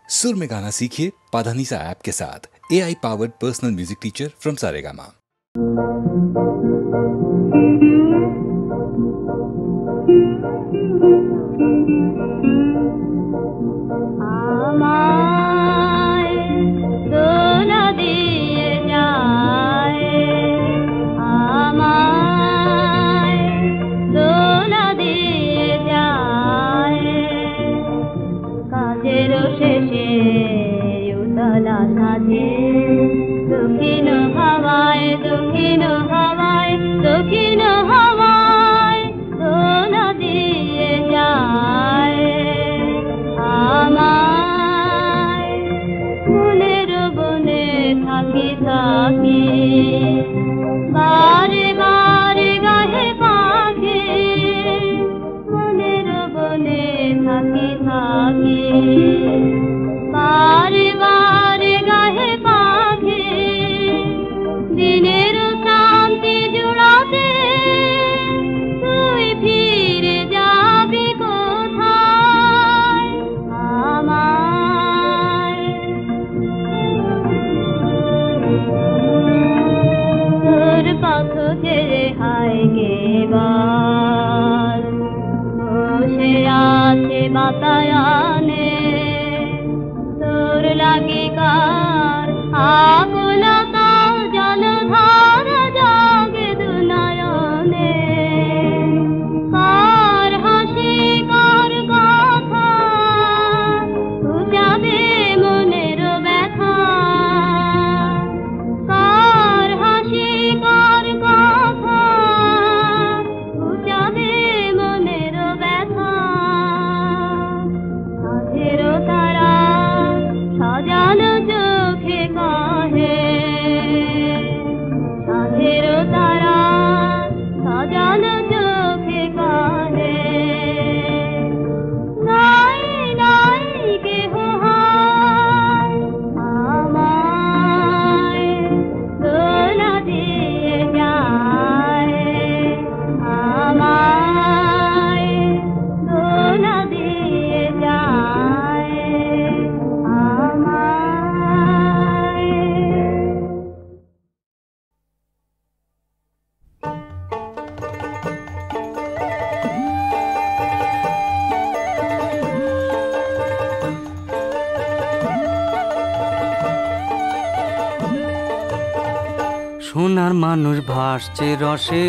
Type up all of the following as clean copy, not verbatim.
सुर में गाना सीखिए पाधानीसा ऐप के साथ। AI powered personal music teacher from Saregama. সোনার মানুষ ভাসছে রসে,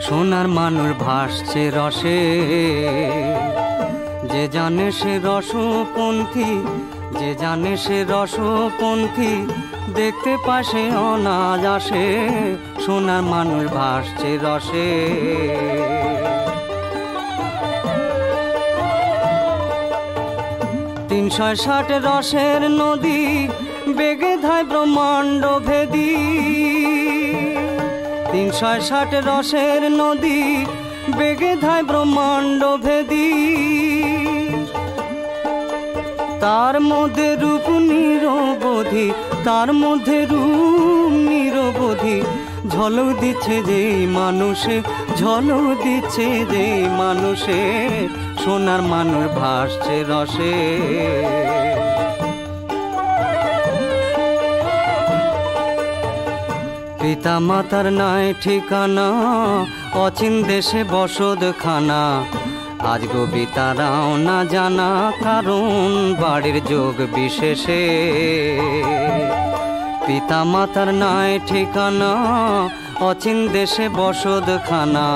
সোনার মানুষ ভাসছে রসে, যে জানে সে রসপন্থী, যে জানে সে রসপন্থী, দেখতে পাশে অনাজ আসে, সোনার মানুষ ভাসছে রসে। 360 রসের নদী বেগে ধায় ব্রহ্মাণ্ড ভেদী, 360 রসের নদী বেগে ধায় ব্রহ্মাণ্ড ভেদী, তার মধ্যে রূপ নিরবধি, তার মধ্যে রূপ নিরবধি, ঝলক দিচ্ছে যে মানুষে, ঝলক দিচ্ছে যে মানুষে, সোনার মানুষ ভাসছে রসে। পিতা মাতার নাই ঠিকানা, অচিন দেশে বসতখানা, আজ গবি তারাও না জানা, কারণ বাড়ির যোগ বিশেষে। পিতা মাতার নাই ঠিকানা, অচিন দেশে বসতখানা,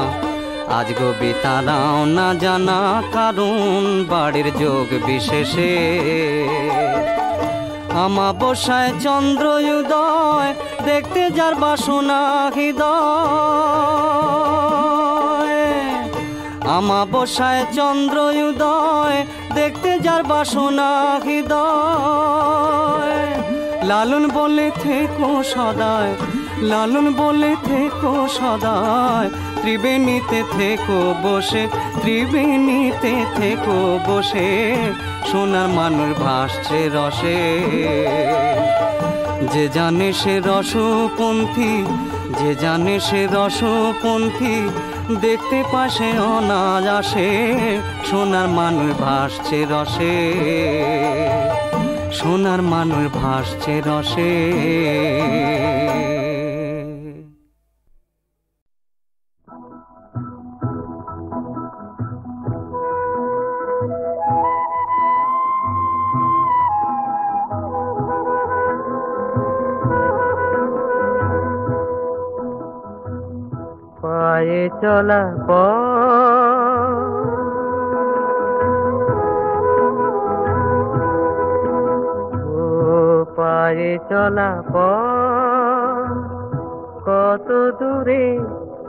আজ গবি তারাও না জানা, কারণ বাড়ির যোগ বিশেষে। আমাবস্যায় চন্দ্র উদয়, দেখতে যার বাসনা হৃদয়, আমাবস্যায় চন্দ্র উদয়, দেখতে যার বাসনা হৃদয়, লালন বলে থেকো সদায়, লালন বলে থেকো সদায়, ত্রিবেণীতে থেকো বসে, ত্রিবেণীতে থেকো বসে, সোনার মানুষ ভাসছে রসে। যে জানে সে রসপন্থী, যে জানে সে রসপন্থী, দেখতে পাশে অনায়াসে সোনার মানুষ ভাসছে রসে, সোনার মানুষ ভাসছে রসে। পায়ে চলা পায়ে চলা কত দূরে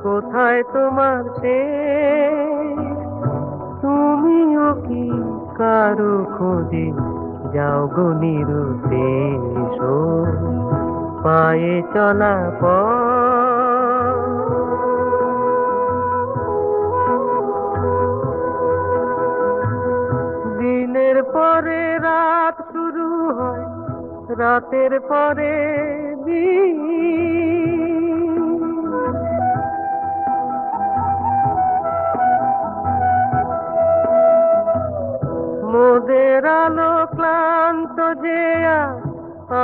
কোথায় তোমার সে, তুমিও কি কারো খোঁজে যাও গো নিরুদ্দেশ? পায়ে চলা দিনের পরে রাত শুরু হয়, রাতের পরে দিন, মোদের আলো ক্লান্ত যে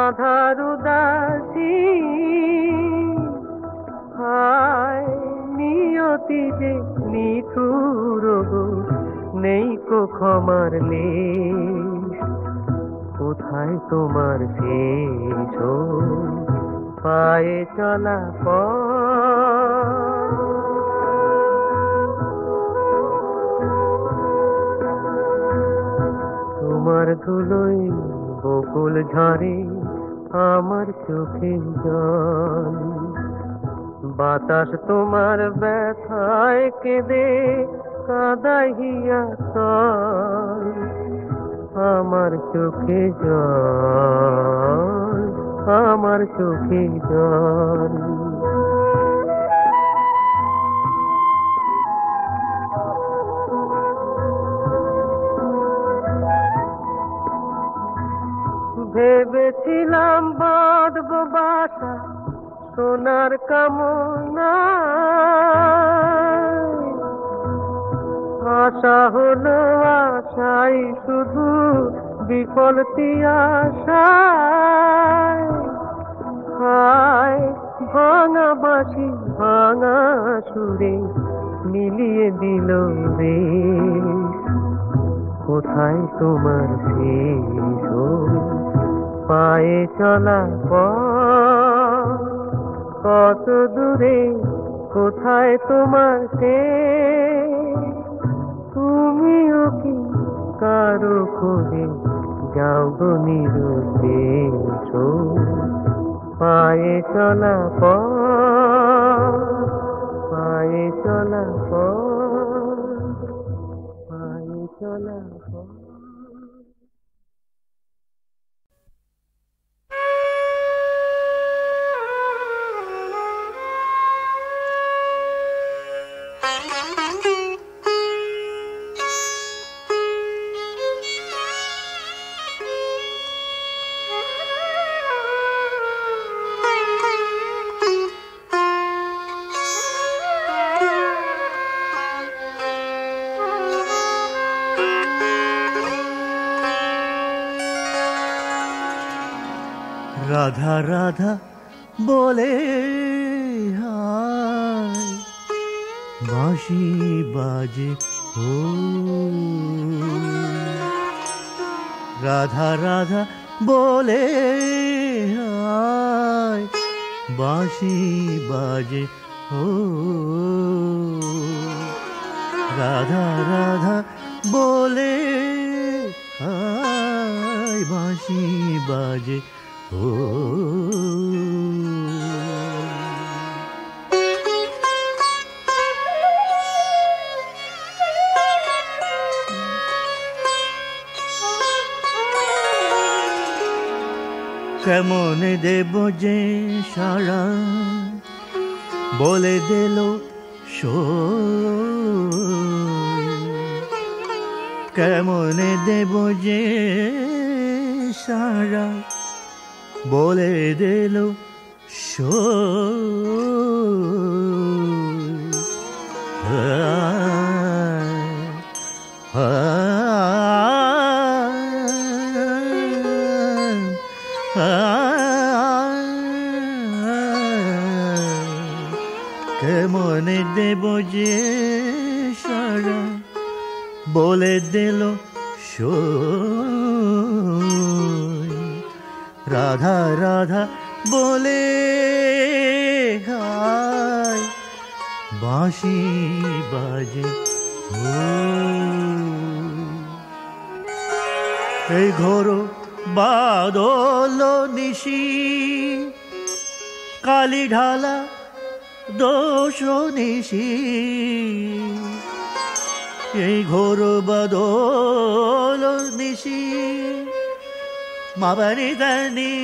আধার উদাসী, হায় নিয়তি যে নিঠুর নেই কো ক্ষমার লেশ, কোথায় তোমার শেষ? পায়ে চলা তোমার ধুলোয় বকুল ঝরে আমার চোখে জল, বাতাস তোমার ব্যথায় কেঁদে কাঁদাইয়া চল, আমার চোখে জল, আমার চোখে জল। ভেবেছিলাম বাঁধব বাসা সোনার কামনা, আশা হলো আশাই শুধু বিফলতি আশায়, হায় ভাঙা বাঁশি ভাঙা সুরে মিলিয়ে দিল রে, কোথায় তোমার শেষ? পায়ে চলা কত দূরে কোথায় তোমার শেষ, তুমিও কি কারো খোঁজে যাও গো নিরুদ্দেশ? পায়ে চলা পায়ে চলা পায়ে চলা রাধা রাধা বলে হায় বাঁশি বাজে ও, রাধা রাধা বলে হায় বাঁশি বাজে ও, রাধা রাধা বলে হায় বাঁশি বাজে ও। কেমন দেব যে সারা বলে দিল কেমন দেব যে সারা বলে দিল কেমনে দেব যে সারা বলে দিল সই রাধা রাধা বলে গায় বাঁশি বাজে এই ঘোর বাদল নিশি কালি ঢালা দোষ নিশি এই ঘোর বাদল নিশি মাবানি দানি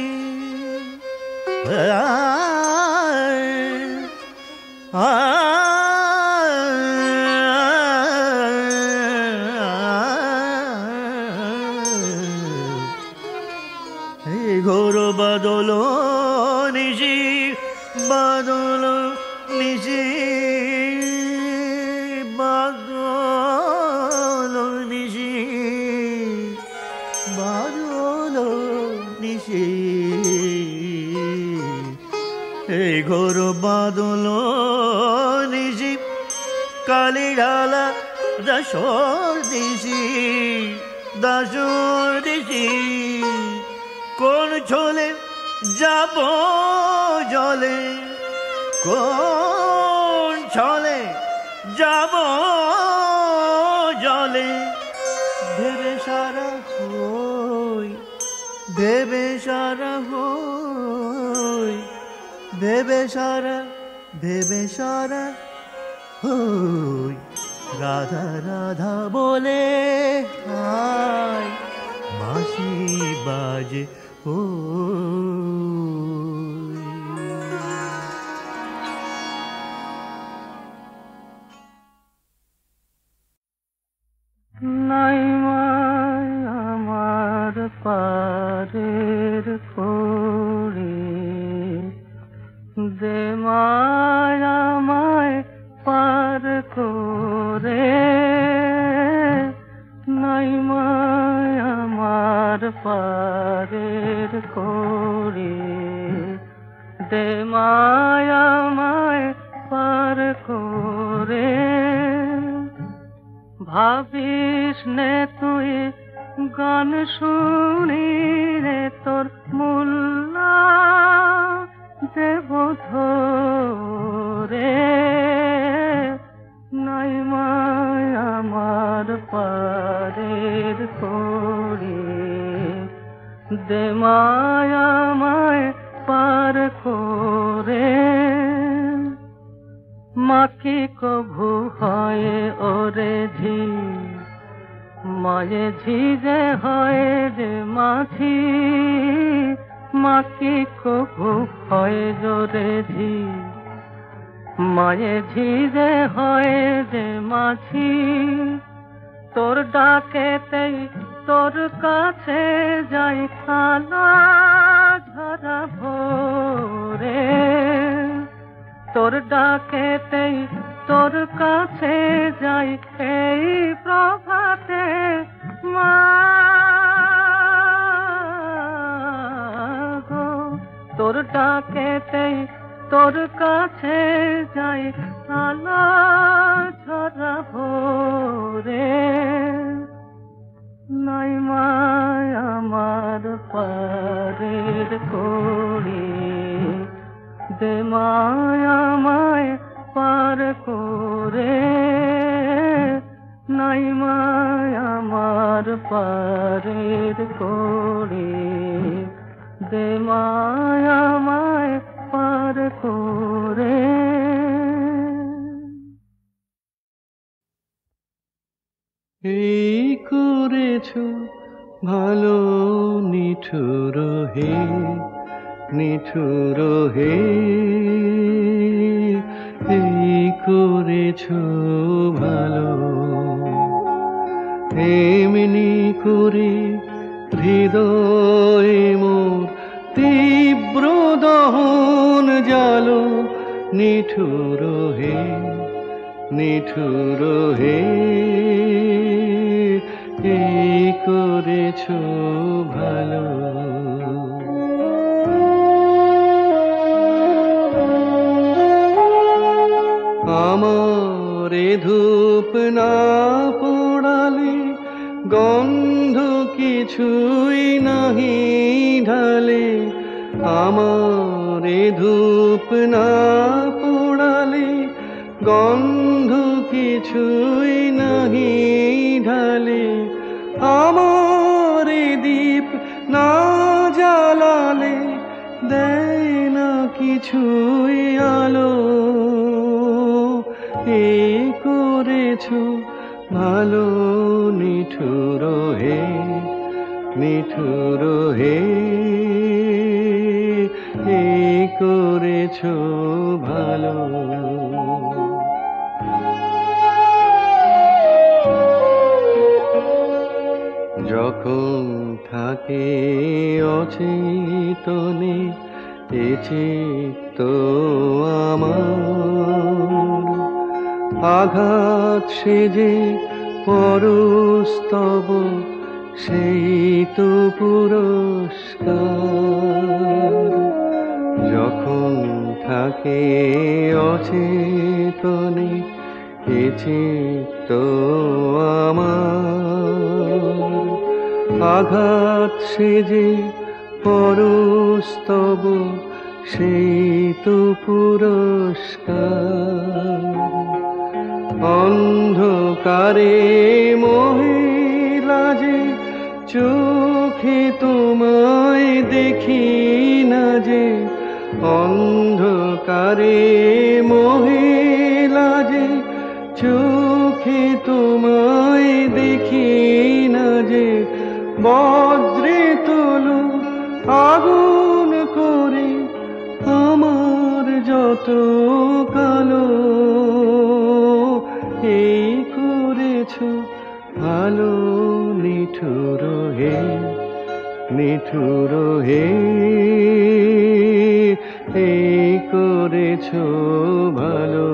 এই ঘোর বাদল নিশি বাদল নিশি বাদল নিশি বাদল নিশি এই ঘোর বাদল নিশি কালি ঢালা দাসর দিশি দাসর দিশি কোন ছলে যাব জলে কোন ছলে যাব জলে ভেবে সারা হই ভেবে সারা হই ভেবে সারা হই রাধা রাধা বলে হায় বাঁশি বাজে ও নাই মায় আমার পারের করি দে মায় আমায় পার করে নাই মায় আমার পারের করি দে মায় আমায় পার করে ভাবিস নে তুই গান শুনি রে তোর মুল্লা দেব ধরে নাই মায় আমার পারের করি দে মায় আমায় পার করে মাকি কভু হয় ওরে ঝি মায়ে ঝি যে হয় রে মাঝি মাকি কভু হয় জোরে ঝি মায়ে ঝি যে হয় রে মাঝি তোর ডাকেতেই তোর কাছে যাই খালা ঝরা ভোরে তোর ডাকেতেই তোর কাছে যাই এই প্রভাতে মা গো তোর ডাকেতেই তোর কাছে যাই আলো ঝরা ভোরে নাই মায় আমার পারের করি দে মায় আমায় পার করে নাই মায় আমার পারের করি দে মায় আমায় পার করে এই করেছ ভালো নিঠুর হে নিঠুর হে এই করেছ ভালো এমনি করে হৃদয় মোর তীব্র দহন নিঠুর হে নিঠুর হে এই করেছো ভালো। আমারে ধূপ না পোড়ালে গন্ধ কিছুই নাহি ঢালে, আমারে ধূপ না পোড়ালে গন্ধ কিছুই নাহি ঢালে, আমারে দীপ না জ্বালালে দেয় না কিছুই আলো। এই করেছো ভালো নিঠুর হে নিঠুর হে এই করেছো ভালো। যখন থাকে অচেতনে এ চিত্ত আমার, আঘাত সেজে পরস্তব সেই তো পুরস্কার। যখন থাকে অচেতনে এ চিত্ত আমার, আঘাত সেজে পরস্তব সেই তো পুরস্কার। অন্ধকারে মহিলা যে চোখে তোমায় দেখি না যে, অন্ধকারে মহিলা যে চোখে তোমায় দেখি না যে, বজ্রে তোলো আগুন করে আমার যত কালো। এই করেছো ভালো নিঠুর হে নিঠুর হে এই করেছো ভালো।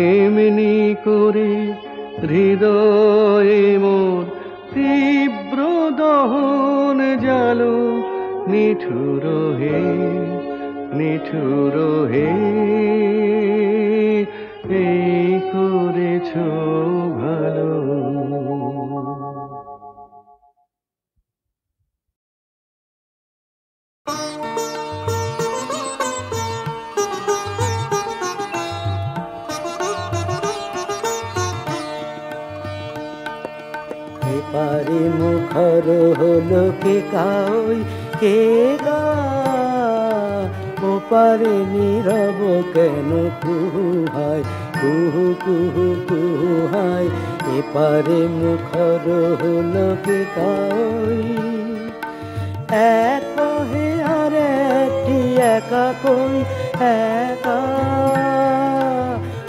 এমনি করে হৃদয়ে মোর তীব্র দহন জালো, নিঠুর হে নিঠুর হে এই করেছো ভালো। এপারে মুখর হলো কে কাই কে গা, ওপারে নীরব কেন কুহু হায় কুহু কুহু কুহু হায়। এপারে মুখর হলো কে কাই, এক হে আর একটি একা কই একা।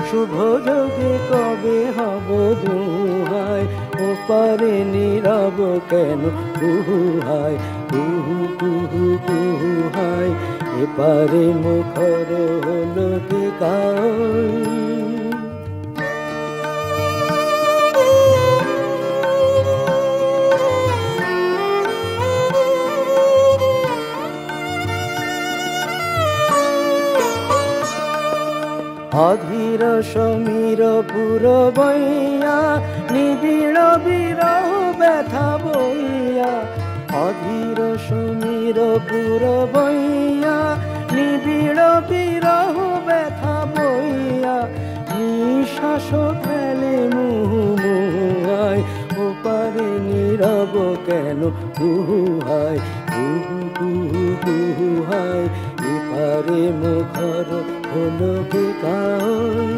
শুভ যোগে কবে হব দুহায়, ওপারে নীরব কেন কুহু হায় কুহু কুহু কুহু হায়। এপারে মুখর হলো কে কাই। অধীর সমীর পুর বইয়া নিবিড় বিরহ ব্যথা বইয়া, অধীর সমীর পুর বইয়া নিবিড় বিরহ ব্যথা বইয়া। নিঃশ্বাস ফেলে মুহু মুহায়, ওপারে নীরব কেন কুহু হায় কুহু কুহু কুহু হায়। এপারে মুখর হলো কে কাই।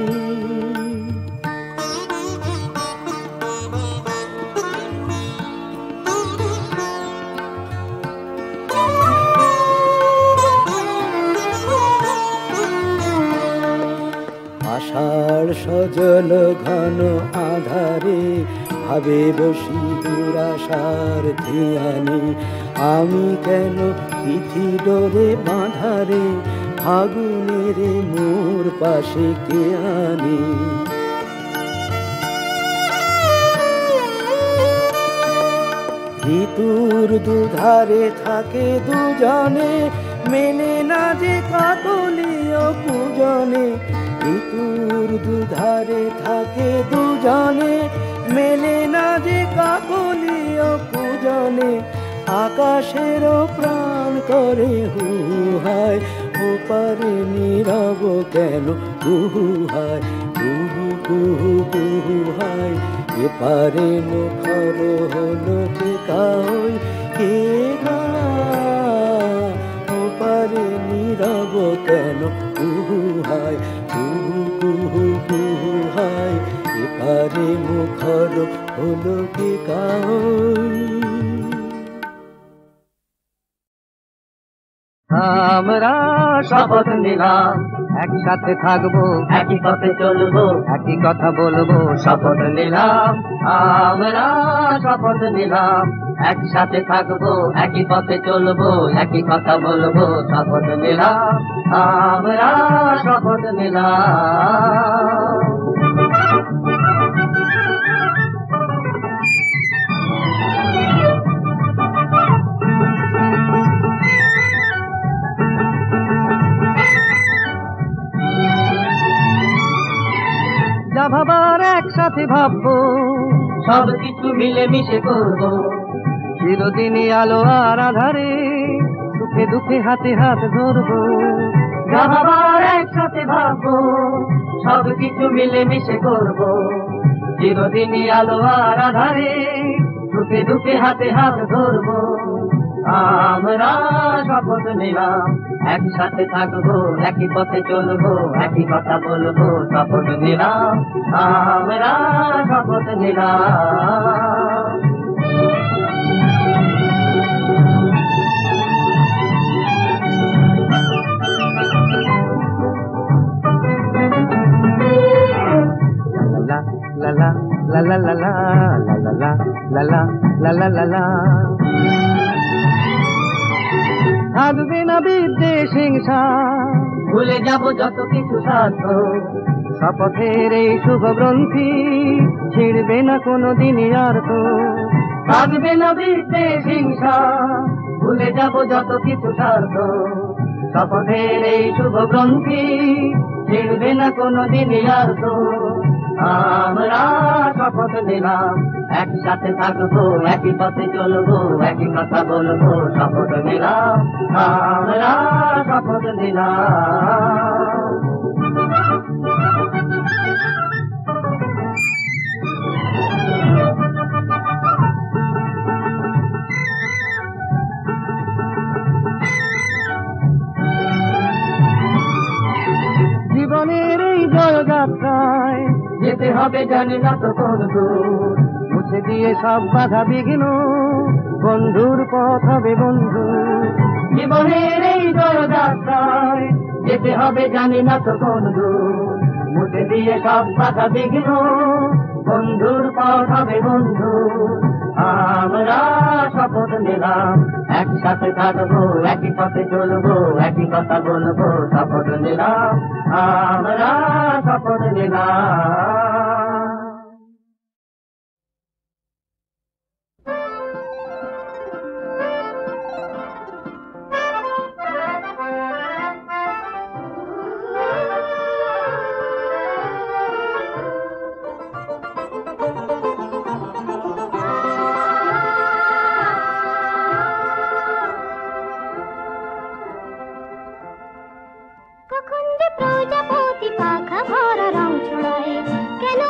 আষাঢ় সজল ঘন আধারে ভাবে বসি দুরাশার ধিয়ানে। আমি কেন পিথি ডোরে বাঁধারে ফাগুনের মোর পাশে কে আনে। ঋতুর দুধারে থাকে দুজনে, মেলে না যে কাকলীয় পূজনে। ঋতুর দুধারে থাকে দুজনে, মেলে না যে কাকলীয় পূজনে। আকাশেরও প্রাণ করে হুহায়, ওপারে নীরব কেন কুহুহায়, কুহু কুহু কুহুহায়। এপারে মুখর হলো টেকাই কে গা, ওপারে নীরব কেন কুহুহায়, কুহু কুহু কুহুহায়। এপারে মুখর হলো টেকাই। আমরা শপথ নিলাম একসাথে থাকবো, একই পথে চলবো, একই কথা বলবো। শপথ নিলাম, আমরা শপথ নিলাম একসাথে থাকবো, একই পথে চলবো, একই কথা বলবো। শপথ নিলাম, আমরা শপথ নিলাম। যা ভাবার একসাথে ভাববো, সব কিছু মিলে মিশে করবো। চিরদিনই আলো আর আধারে, সুখে দুঃখে হাতে হাত ধরবো। যা ভাবার একসাথে ভাববো, সব কিছু মিলে মিশে করবো। চিরদিনই আলো আর আধারে, সুখে দুঃখে হাতে হাত ধরবো। আমরা শপথ নিলাম একসাথে থাকবো, একই পথে চলবো, একই কথা বলবো। শপথ নিলাম, আমরা শপথ নিলাম। লা লা লা লা লা লা লা লা লা লা লা লা লা লা। থাকবে না বিদ্বেষ হিংসা, ভুলে যাব যত কিছু স্বার্থ। শপথের এই শুভ গ্রন্থি ছিড়বে না কোনোদিনই আর তো। থাকবে না বিদ্বেষ হিংসা, ভুলে যাব যত কিছু স্বার্থ। শপথের এই শুভ গ্রন্থি ছিড়বে না কোনোদিনই আর তো। আমরা শপথ নিলাম একসাথে থাকবো, একই পথে চলবো, একই কথা বলবো। শপথ নিলাম, আমরা শপথ নিলাম। জীবনের এই জয়যাত্রায় যেতে হবে জানি না তো কোন দূর। মুছে দিয়ে সব বাধা বিঘ্ন, বন্ধুর পথ হবে বন্ধু। জীবনের এই জয়যাত্রায় যেতে হবে জানি না তো কোন দূর। মুছে দিয়ে সব বাধা বিঘ্ন, বন্ধুর পথ হবে বন্ধু। আমরা শপথ নিলাম একসাথে থাকবো, একই পথে চলবো, একই কথা বলবো। শপথ নিলাম, আমরা শপথ নিলাম। কখন যে প্রজাপতি পাখা ভরা রং ছড়ায়, কেন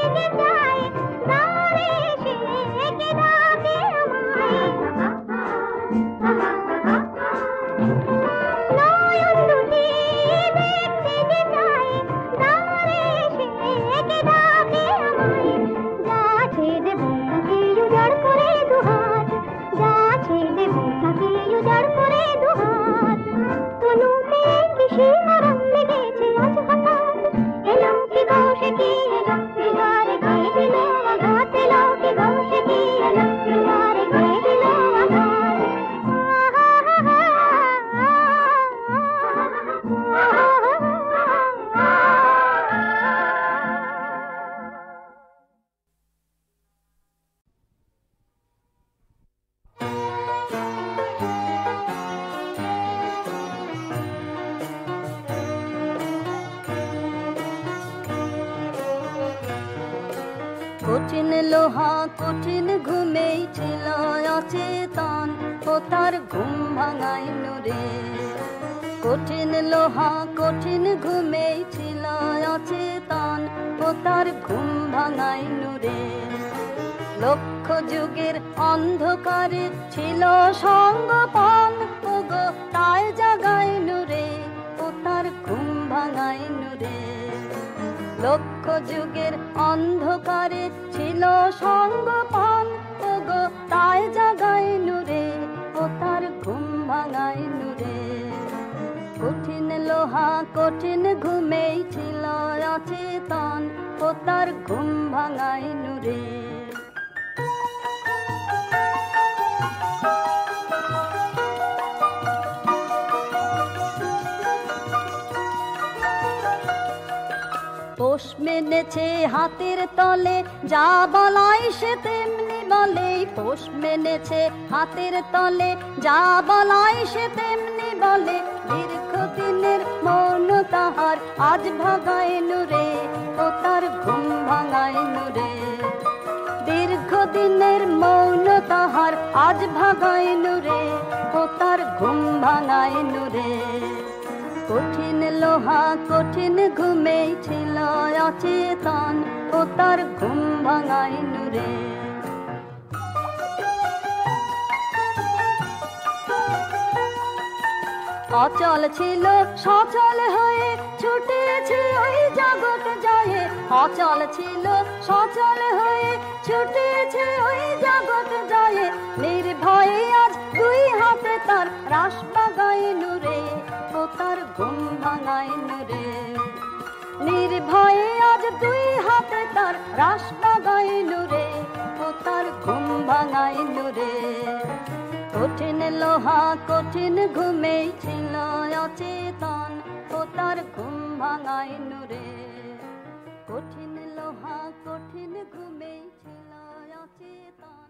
জেগে যায় তারে সে কে ডাকে আমায় নয়ন দুটি দেখতে যে চায় তারে সে কে ডাকে আমায় যাচ্ছে দেবো তাকে উজাড় করে দুহাত যাচ্ছে দেবো তাকে উজাড় করে দুহাত তনুতে কিসে আরাম লেগেছে আজ হঠাৎ এলো কি বসে কি এলো দিদারে কে দিল আঘাত এলো কি বসে কি এলো দিদারে কে দিল আঘাত কঠিন লোহা কঠিন ঘুমেই ছিল অচেতন ও তার ঘুম ভাঙাইল রে কঠিন লোহা কঠিন ঘুমেই ছিল অচেতন ও তার ঘুম ভাঙাইল রে লক্ষ যুগের অন্ধকারে ছিল সঙ্গপান ও গো তাই জাগাইল রে ও তার ঘুম ভাঙাইল রে লক্ষ যুগের অন্ধকারে ছিল সঙ্গপান ও গো তাই জাগাইল রে ও তার ঘুম ভাঙাইল রে কঠিন লোহা কঠিন ঘুমেই ছিল অচেতন ও তার ঘুম ভাঙাইল রে পোষ মেনেছে হাতের তলে যা বলাই সে তেমনি বলে পোষ মেনেছে হাতের তলে যা বলাই সে তেমনি বলে দীর্ঘদিনের মন তাহার আজ ভাগাইল রে ও তার ঘুম ভাঙাইল রে দীর্ঘদিনের মৌন তাহার আজ ভাগাইল রে ও তার ঘুম ভাঙাইল রে কঠিন লোহা কঠিন ঘুমেই ছিল অচেতন ও তার ঘুম ভাঙাইল রে অচল ছিল সচল হয়ে ছুটেছে ওই জগৎ জয়ে অচল ছিল সচল হয়ে ছুটেছে ওই জগৎ জয়ে নির্ভয়ে আজ দুই হাতে তার রাস বাগাইল রে ও তার ঘুম ভাঙাইল রে নির্ভয়ে আজ দুই হাতে তার রাস বাগাইল রে ও তার ঘুম ভাঙাইল রে কঠিন লোহা কঠিন ঘুমেই ছিল অচেতন ও তার ঘুম ভাঙাইল রে কঠিন লোহা কঠিন ঘুমেই ছিল অচেতন